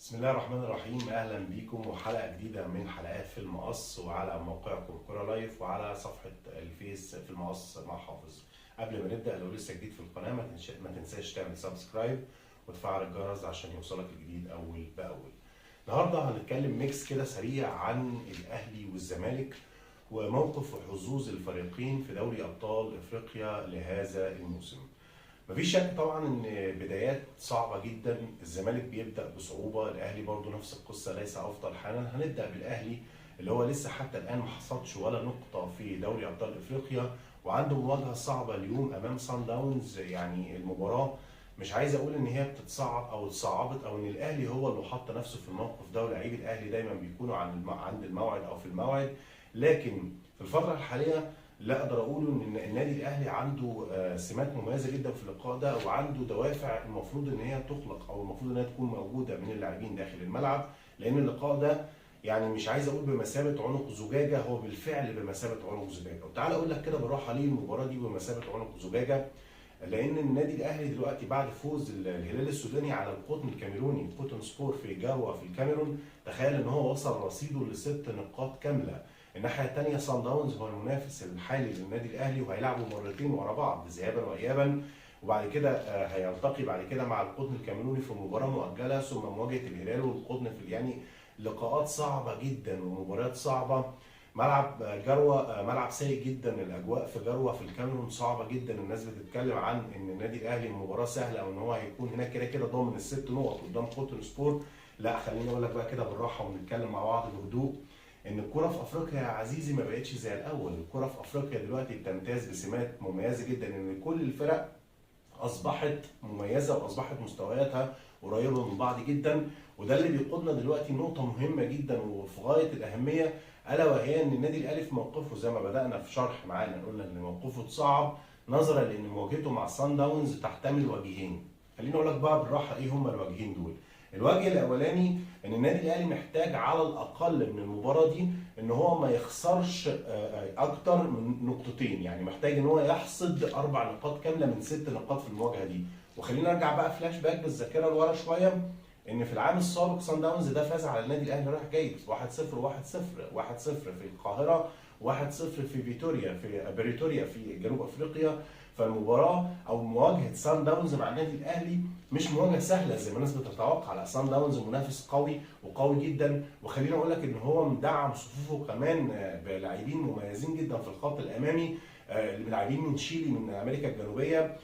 بسم الله الرحمن الرحيم. اهلا بيكم وحلقه جديده من حلقات في المقص، وعلى موقعكم كوره لايف وعلى صفحه الفيس في المقص مع حافظ. قبل ما نبدا، لو لسه جديد في القناه ما تنساش تعمل سبسكرايب وتفعل الجرس عشان يوصلك الجديد اول باول. النهارده هنتكلم ميكس كده سريع عن الاهلي والزمالك وموقف وحظوظ الفريقين في دوري ابطال افريقيا لهذا الموسم. مفيش شك طبعا ان بدايات صعبه جدا، الزمالك بيبدا بصعوبه، الاهلي برضو نفس القصه ليس افضل حالا. هنبدا بالاهلي اللي هو لسه حتى الان ما حصدش ولا نقطه في دوري ابطال افريقيا، وعنده مواجهه صعبه اليوم امام سان داونز. يعني المباراه مش عايز اقول ان هي بتتصعب او اتصعبت او ان الاهلي هو اللي حط نفسه في الموقف ده، ولاعيبه الاهلي دايما بيكونوا عند الموعد او في الموعد. لكن في الفتره الحاليه لا اقدر اقول ان النادي الاهلي عنده سمات مميزه جدا في اللقاء ده، وعنده دوافع المفروض ان هي تخلق او المفروض ان هي تكون موجوده من اللاعبين داخل الملعب، لان اللقاء ده يعني مش عايز اقول بمثابه عنق زجاجه، هو بالفعل بمثابه عنق زجاجه. وتعالى اقول لك كده بالراحه ليه المباراه دي بمثابه عنق زجاجه. لان النادي الاهلي دلوقتي بعد فوز الهلال السوداني على القطن الكاميروني قطن سبور في جاوا في الكاميرون، تخيل ان هو وصل رصيده ل6 نقاط كامله. الناحيه الثانيه سان داونز هو المنافس الحالي للنادي الاهلي، وهيلعبوا مرتين ورا بعض ذهابا وايابا، وبعد كده هيلتقي بعد كده مع القطن الكاميروني في مباراه مؤجله، ثم مواجهه الهلال والقطن في يعني لقاءات صعبه جدا ومباريات صعبه. ملعب جروه ملعب سيء جدا، الاجواء في جروه في الكاميرون صعبه جدا. الناس بتتكلم عن ان النادي الاهلي المباراه سهله او ان هو هيكون هناك كده كده ضامن ال6 نقط قدام قطن سبور. لا، خليني اقول لك بقى كده بالراحه ونتكلم مع بعض بهدوء. ان الكره في افريقيا يا عزيزي ما بقتش زي الاول، الكره في افريقيا دلوقتي بتمتاز بسمات مميزه جدا، ان كل الفرق اصبحت مميزه واصبحت مستوياتها قريبه من بعض جدا. وده اللي بيقودنا دلوقتي نقطه مهمه جدا وفي غايه الاهميه، الا وهي ان النادي الاهلي في موقفه زي ما بدانا في شرح معانا قلنا ان موقفه صعب نظرا لان مواجهته مع سان داونز تحتمل وجهين. خليني اقول لك بقى بالراحه ايه هما الوجهين دول. الوجه الاولاني ان النادي الاهلي محتاج على الاقل من المباراه دي ان هو ما يخسرش اكتر من نقطتين، يعني محتاج ان هو يحصد 4 نقاط كامله من 6 نقاط في المواجهه دي. وخلينا نرجع بقى فلاش باك بالذاكره لورا شويه، ان في العام السابق سان داونز ده فاز على النادي الاهلي رايح جاي 1-0 1-0 في القاهره، 1-0 في بريتوريا في جنوب افريقيا. فالمباراه او مواجهه سان داونز مع النادي الاهلي مش مواجهه سهله زي ما الناس بتتوقع. لا، سان داونز منافس قوي وقوي جدا، وخليني اقول لك ان هو مدعم صفوفه كمان بلاعبين مميزين جدا في الخط الامامي، لاعبين من تشيلي من امريكا الجنوبيه،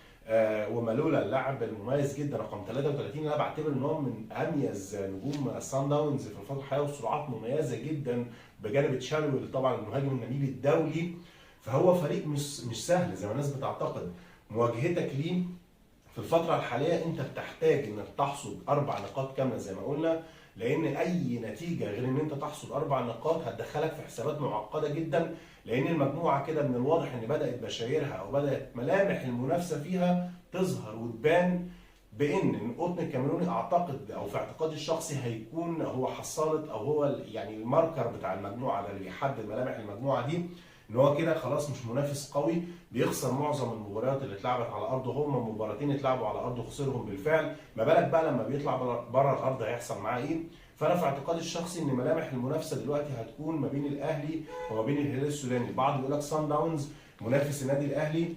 ومالولا اللاعب المميز جدا رقم 33. انا بعتبر ان هو من اميز نجوم سان داونز في الفتره الحاليه، وسرعات مميزه جدا بجانب تشالويل طبعا المهاجم النميبي الدولي. فهو فريق مش سهل زي ما الناس بتعتقد. مواجهتك ليه في الفترة الحالية انت بتحتاج انك تحصد 4 نقاط كاملة زي ما قلنا، لان اي نتيجة غير ان انت تحصد 4 نقاط هتدخلك في حسابات معقدة جدا، لان المجموعة كده من الواضح ان بدأت بشايرها او بدأت ملامح المنافسة فيها تظهر وتبان، بان القطن الكاميروني اعتقد او في اعتقادي الشخصي هيكون هو حصالة او هو يعني الماركر بتاع المجموعة ده اللي بيحدد ملامح المجموعة دي، ان هو كده خلاص مش منافس قوي، بيخسر معظم المباريات اللي اتلعبت على ارضه، هم مباراتين اتلعبوا على ارضه خسرهم بالفعل، ما بالك بقى لما بيطلع بره الارض هيحصل معاه ايه؟ فانا في اعتقادي الشخصي ان ملامح المنافسه دلوقتي هتكون ما بين الاهلي وما بين الهلال السوداني. البعض بيقول لك سان داونز منافس النادي الاهلي.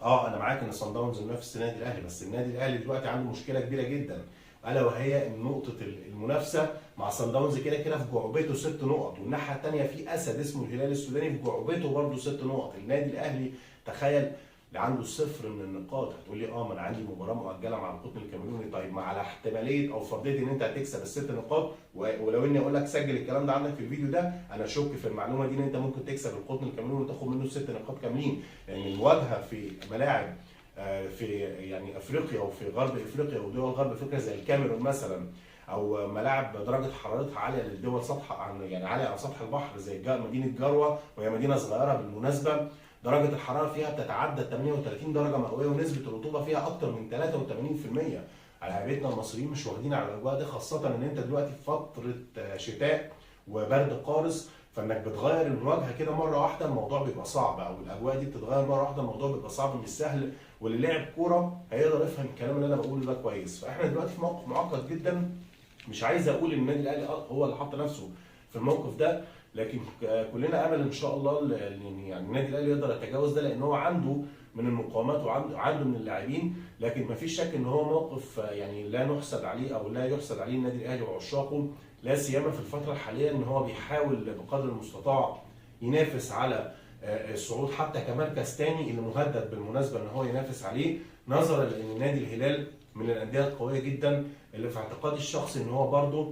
انا معاك ان سان داونز منافس النادي الاهلي، بس النادي الاهلي دلوقتي عنده مشكله كبيره جدا، الا وهي ان نقطه المنافسه مع سان داونز كده كده في جعبته 6 نقط، والناحيه الثانيه في اسد اسمه الهلال السوداني في جعبته برده 6 نقط. النادي الاهلي تخيل اللي عنده 0 من النقاط. هتقول لي ما انا عندي مباراه مؤجله مع القطن الكاميروني، طيب ما على احتماليه او فرضيه ان انت هتكسب ال6 نقاط، ولو اني اقول لك سجل الكلام ده عندك في الفيديو ده، انا اشك في المعلومه دي ان انت ممكن تكسب القطن الكاميروني وتاخد منه 6 نقاط كاملين، لان المواجهه في ملاعب في يعني افريقيا وفي غرب افريقيا ودول غرب افريقيا زي الكاميرون مثلا، او ملاعب درجه حرارتها عاليه للدول يعني عاليه على سطح البحر زي مدينه جروه، وهي مدينه صغيره بالمناسبه، درجه الحراره فيها بتتعدى 38 درجه مئويه ونسبه الرطوبه فيها اكتر من 83%. لعيبتنا المصريين مش واخدين على الاجواء دي، خاصه ان انت دلوقتي في فتره شتاء وبرد قارس، فانك بتغير المواجهه كده مره واحده الموضوع بيبقى صعب، او الاجواء دي بتتغير مره واحده الموضوع بيبقى صعب مش سهل، واللي لعب كوره هيقدر يفهم الكلام اللي انا بقوله ده كويس. فاحنا دلوقتي في موقف معقد جدا، مش عايز اقول ان النادي الاهلي هو اللي حط نفسه في الموقف ده، لكن كلنا امل ان شاء الله ان يعني النادي الاهلي يقدر يتجاوز ده، لان هو عنده من المقاومات وعنده من اللاعبين. لكن ما فيش شك ان هو موقف يعني لا نحسد عليه او لا يحسد عليه النادي الاهلي وعشاقه، لا سيما في الفتره الحاليه، ان هو بيحاول بقدر المستطاع ينافس على الصعود حتى كمركز ثاني، اللي مهدد بالمناسبه ان هو ينافس عليه، نظرا لان نادي الهلال من الانديه القويه جدا، اللي في اعتقادي الشخصي ان هو برده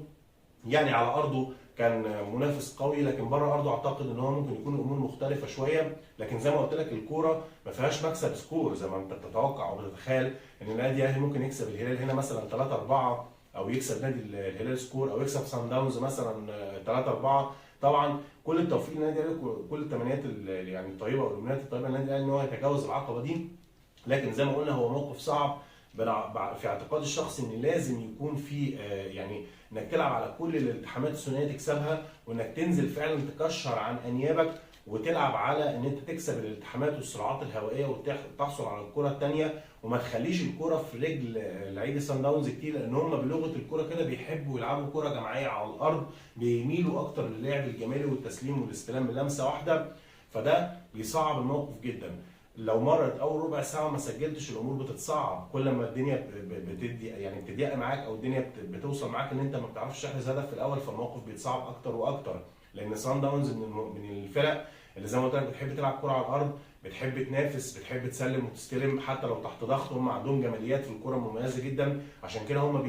يعني على ارضه كان منافس قوي، لكن بره ارضه اعتقد ان هو ممكن يكون الامور مختلفه شويه. لكن زي ما قلت لك الكوره ما فيهاش مكسب سكور زي ما انت بتتوقع او بتتخيل ان النادي الاهلي ممكن يكسب الهلال هنا مثلا 3-4، او يكسب نادي الهلال سكور، او يكسب سان داونز مثلا 3-4. طبعا كل التوفيق للنادي الاهلي، كل التمنيات يعني الطيبه والامنيات الطيبه للنادي الاهلي ان هو يتجاوز العقبه دي. لكن زي ما قلنا هو موقف صعب في اعتقادي الشخصي، ان لازم يكون في يعني انك تلعب على كل الالتحامات الثنائيه تكسبها، وانك تنزل فعلا تكشر عن انيابك وتلعب على ان انت تكسب الالتحامات والصراعات الهوائيه وتحصل على الكره الثانيه، وما تخليش الكره في رجل لعيبه سان داونز كتير، لان هم بلغه الكره كده بيحبوا يلعبوا كره جماعيه على الارض، بيميلوا اكتر للعب الجمالي والتسليم والاستلام بلمسه واحده، فده بيصعب الموقف جدا. لو مرت اول ربع ساعه ما سجلتش الامور بتتصعب، كل ما الدنيا بتدي يعني بتضيق معاك، او الدنيا بتوصل معاك ان انت ما بتعرفش تحرز هدف في الاول، فالموقف بيتصعب اكتر واكتر. لان سان داونز من الفرق اللي زي ما قلت لك بتحب تلعب كره على الارض، بتحب تنافس، بتحب تسلم وتستلم حتى لو تحت ضغط. هم عندهم جماليات في الكره مميزه جدا، عشان كده هم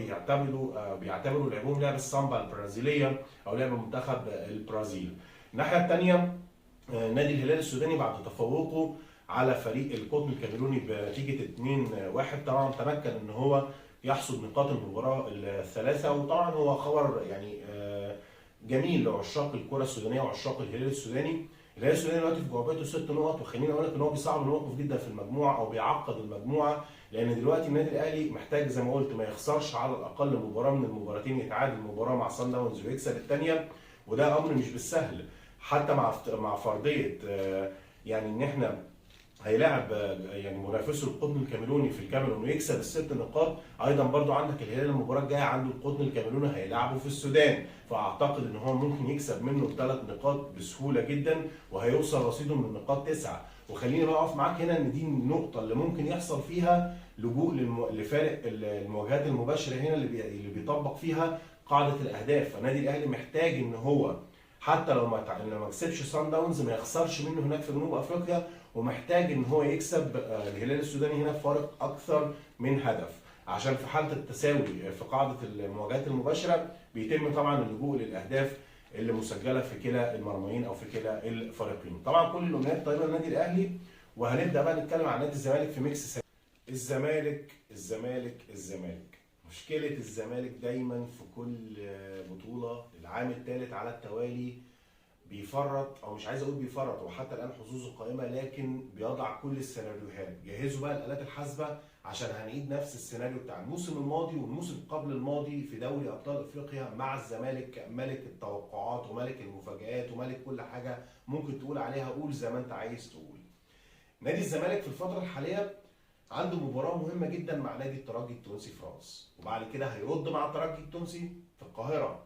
بيعتبروا لعبهم لعب السامبا البرازيليه او لعب منتخب البرازيل. الناحيه الثانيه نادي الهلال السوداني بعد تفوقه على فريق القطن الكاميروني بنتيجه 2-1 طبعا تمكن ان هو يحصد نقاط المباراه الثلاثه. وطبعا هو خبر يعني جميل لعشاق الكره السودانيه وعشاق الهلال السوداني. الهلال السوداني دلوقتي في جعبته 6 نقط، وخليني اقول لك ان هو بيصعب الموقف جدا في المجموعه او بيعقد المجموعه، لان دلوقتي النادي الاهلي محتاج زي ما قلت ما يخسرش على الاقل مباراه من المباراتين، يتعادل مباراه مع سان داونز ويكسب الثانيه، وده امر مش بالسهل حتى مع فرضيه يعني ان احنا هيلاعب يعني منافسه القطن الكاميروني في الكاميرون ويكسب الست نقاط. ايضا برضو عندك الهلال المباراه الجايه عنده القطن الكاميروني هيلاعبه في السودان، فاعتقد ان هو ممكن يكسب منه 3 نقاط بسهوله جدا، وهيوصل رصيده من النقاط 9. وخليني بقى اقف معاك هنا ان دي النقطه اللي ممكن يحصل فيها لجوء لفارق المواجهات المباشره هنا اللي بيطبق فيها قاعده الاهداف. فالنادي الاهلي محتاج ان هو حتى لو ما كسبش سان داونز ما يخسرش منه هناك في جنوب افريقيا، ومحتاج ان هو يكسب الهلال السوداني هنا بفارق اكثر من هدف، عشان في حاله التساوي في قاعده المواجهات المباشره بيتم طبعا اللجوء للاهداف اللي مسجله في كلا المرميين او في كلا الفريقين. طبعا كل الامنيات طيبه للنادي الاهلي. وهنبدا بقى نتكلم عن نادي الزمالك في ميكس سريع. الزمالك مشكله الزمالك دايما في كل بطوله العام الثالث على التوالي بيفرط، او مش عايز اقول بيفرط، وحتى الان حظوظه قائمه، لكن بيضع كل السيناريوهات. جهزوا بقى الالات الحاسبه عشان هنعيد نفس السيناريو بتاع الموسم الماضي والموسم قبل الماضي في دوري ابطال افريقيا مع الزمالك، ملك التوقعات وملك المفاجآت وملك كل حاجه ممكن تقول عليها، قول زي ما انت عايز تقول. نادي الزمالك في الفتره الحاليه عنده مباراه مهمه جدا مع نادي الترجي التونسي في راس، وبعد كده هيرد مع الترجي التونسي في القاهره.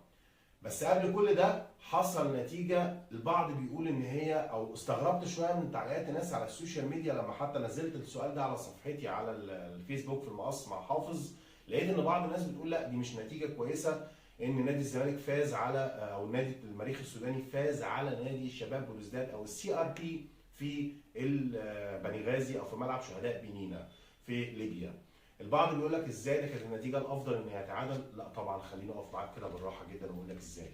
بس قبل كل ده حصل نتيجه البعض بيقول ان هي، او استغربت شويه من تعليقات الناس على السوشيال ميديا لما حتى نزلت السؤال ده على صفحتي على الفيسبوك في المقص مع حافظ، لقيت ان بعض الناس بتقول لا دي مش نتيجه كويسه، ان نادي الزمالك فاز على، او نادي المريخ السوداني فاز على نادي الشباب بلوزداد او السي ار بي في بنغازي او في ملعب شهداء بنينا في ليبيا. البعض بيقول لك ازاي ده كانت النتيجه الافضل ان يتعادل؟ لا طبعا خليني اقف معاك كده بالراحه جدا واقول لك ازاي.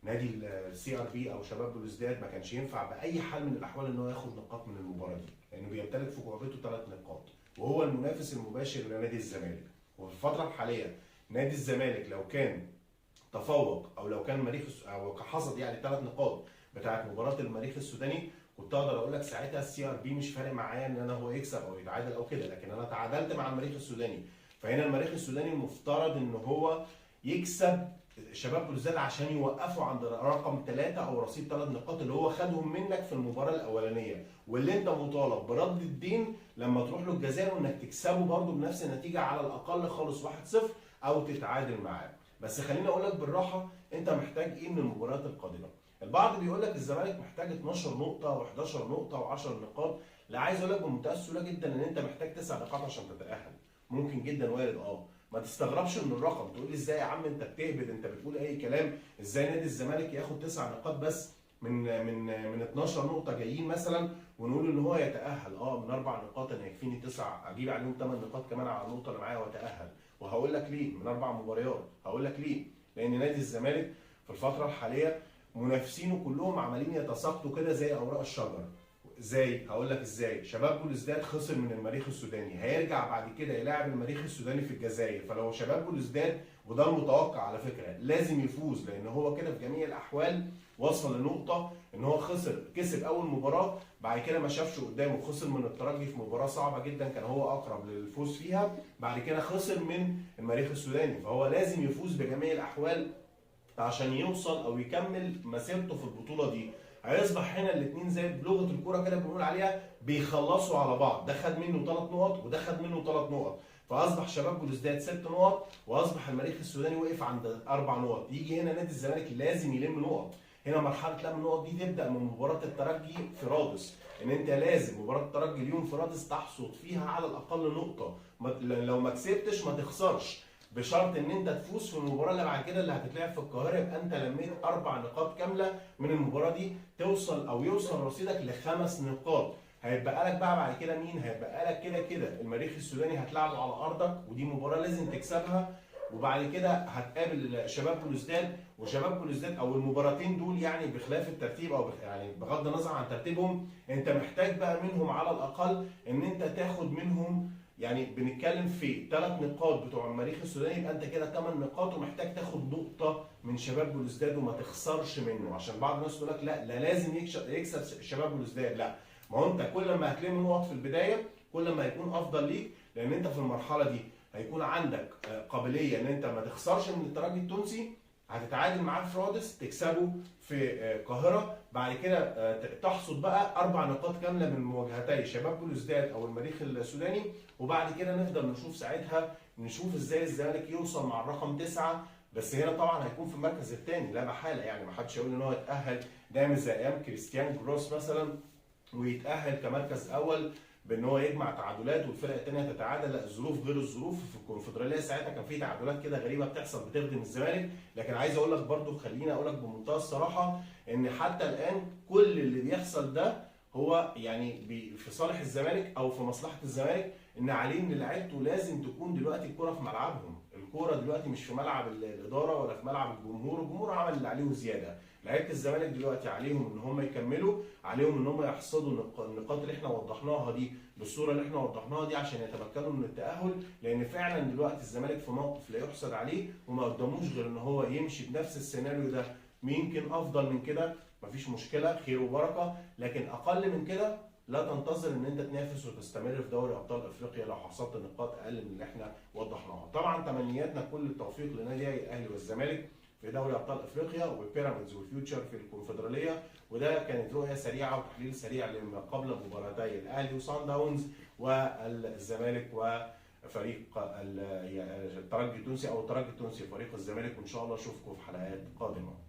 نادي السي ار بي او شباب بلوزداد ما كانش ينفع باي حال من الاحوال ان هو ياخد نقاط من المباراه دي، لانه بيمتلك في جعبته 3 نقاط وهو المنافس المباشر لنادي الزمالك. وفي الفتره الحاليه نادي الزمالك لو كان تفوق او لو كان مريخ او حصد يعني 3 نقاط بتاعت مباراه المريخ السوداني، كنت اقدر اقول لك ساعتها السي ار بي مش فارق معايا ان انا هو يكسب او يتعادل او كده، لكن انا تعادلت مع المريخ السوداني. فهنا المريخ السوداني المفترض ان هو يكسب شباب بلوزداد عشان يوقفوا عند رقم 3 او رصيد 3 نقاط اللي هو خدهم منك في المباراه الاولانيه، واللي انت مطالب برد الدين لما تروح له الجزائر، وانك تكسبه برده بنفس النتيجه على الاقل خالص 1-0 او تتعادل معاه. بس خليني اقول لك بالراحه انت محتاج ايه من المباريات القادمه. البعض بيقول لك الزمالك محتاج 12 نقطه و11 نقطه و10 نقاط. لا، عايز اقول لك بمنتهى السهوله جدا ان انت محتاج 9 نقاط عشان تتاهل. ممكن جدا، وارد. ما تستغربش من الرقم، تقول لي ازاي يا عم انت بتهبد، انت بتقول اي كلام. ازاي نادي الزمالك ياخد 9 نقاط بس من 12 نقطه جايين مثلا، ونقول ان هو يتاهل؟ من 4 نقاط انا يكفيني 9، اجيب عليهم 8 نقاط كمان على النقطه اللي معايا واتاهل. وهقول لك ليه. من 4 مباريات هقول لك ليه. لان نادي الزمالك في الفتره الحاليه منافسينه كلهم عمالين يتساقطوا كده زي اوراق الشجر. ازاي؟ هقول لك ازاي. شباب بلوزداد خسر من المريخ السوداني، هيرجع بعد كده يلاعب المريخ السوداني في الجزائر. فلو شباب بلوزداد، وده المتوقع على فكره، لازم يفوز، لان هو كده في جميع الاحوال وصل لنقطه ان هو كسب اول مباراه، بعد كده ما شافش قدامه، خسر من الترجي في مباراه صعبه جدا كان هو اقرب للفوز فيها، بعد كده خسر من المريخ السوداني. فهو لازم يفوز بجميع الاحوال عشان يوصل او يكمل مسيرته في البطوله دي. هيصبح هنا الاثنين زي بلغه الكوره كده بنقول عليها بيخلصوا على بعض، ده خد منه 3 نقط وده خد منه 3 نقط، فاصبح شباب بلوزداد 6 نقط، واصبح المريخ السوداني وقف عند 4 نقط. يجي هنا نادي الزمالك لازم يلم نقط. هنا مرحله لم النقط دي تبدا من مباراه الترجي في رادس، ان انت لازم مباراه الترجي اليوم في رادس تحصد فيها على الاقل نقطه، لو ما كسبتش ما تخسرش، بشرط ان انت تفوز في المباراه اللي بعد كده اللي هتتلعب في القاهره، يبقى انت لميت 4 نقاط كامله من المباراه دي، توصل او يوصل رصيدك ل5 نقاط. هيبقى لك بقى بعد كده مين؟ هيبقى لك كده كده المريخ السوداني هتلعبه على ارضك، ودي مباراه لازم تكسبها، وبعد كده هتقابل شباب بلوزداد. وشباب بلوزداد او المباراتين دول يعني بخلاف الترتيب او يعني بغض النظر عن ترتيبهم، انت محتاج بقى منهم على الاقل ان انت تاخد منهم، يعني بنتكلم في 3 نقاط بتوع المريخ السوداني، يبقى انت كده 8 نقاط، ومحتاج تاخد نقطه من شباب بلوزداد وما تخسرش منه. عشان بعض الناس تقول لك لا لازم يكسب شباب بلوزداد. لا، ما هو انت كل ما هتلم نقط في البدايه كل ما هيكون افضل ليك، لان انت في المرحله دي هيكون عندك قابليه ان انت ما تخسرش من الترجي التونسي، هتتعادل معاه في رادس، تكسبه في القاهره، بعد كده تحصد بقى 4 نقاط كامله من مواجهتي شباب بلوزداد او المريخ السوداني، وبعد كده نقدر نشوف ساعتها ازاي الزمالك يوصل مع الرقم 9. بس هنا طبعا هيكون في المركز الثاني لا محاله، يعني ما حدش يقول ان هو يتاهل نعمل زي ايام كريستيان جروس مثلا ويتاهل كمركز اول بان هو يجمع تعادلات والفرق الثانيه تتعادل. لا، الظروف غير الظروف. في الكونفدراليه ساعتها كان في تعادلات كده غريبه بتحصل بتخدم الزمالك، لكن عايز اقول لك برضو، خليني اقول لك بمنتهى الصراحه ان حتى الان كل اللي بيحصل ده هو يعني في صالح الزمالك او في مصلحه الزمالك، ان عليه ان لعيبته لازم تكون دلوقتي الكوره في ملعبهم. الكوره دلوقتي مش في ملعب الاداره ولا في ملعب الجمهور، الجمهور عمل اللي عليه وزياده. لعيبه الزمالك دلوقتي عليهم ان هم يكملوا، عليهم ان هم يحصدوا النقاط اللي احنا وضحناها دي بالصوره اللي احنا وضحناها دي عشان يتمكنوا من التاهل، لان فعلا دلوقتي الزمالك في موقف لا يحسد عليه، وما قدموش غير ان هو يمشي بنفس السيناريو ده. يمكن افضل من كده مفيش مشكله، خير وبركه، لكن اقل من كده لا تنتظر ان انت تنافس وتستمر في دوري ابطال افريقيا لو حصلت نقاط اقل من اللي احنا وضحناها. طبعا تمنياتنا كل التوفيق لنادي الاهلي والزمالك في دوري ابطال افريقيا، والبيراميدز والفيوتشر في الكونفدراليه. وده كانت رؤيه سريعه وتحليل سريع لما قبل مباراتي الاهلي وصن داونز والزمالك وفريق الترجي التونسي او الترجي التونسي فريق الزمالك. وان شاء الله اشوفكم في حلقات قادمه.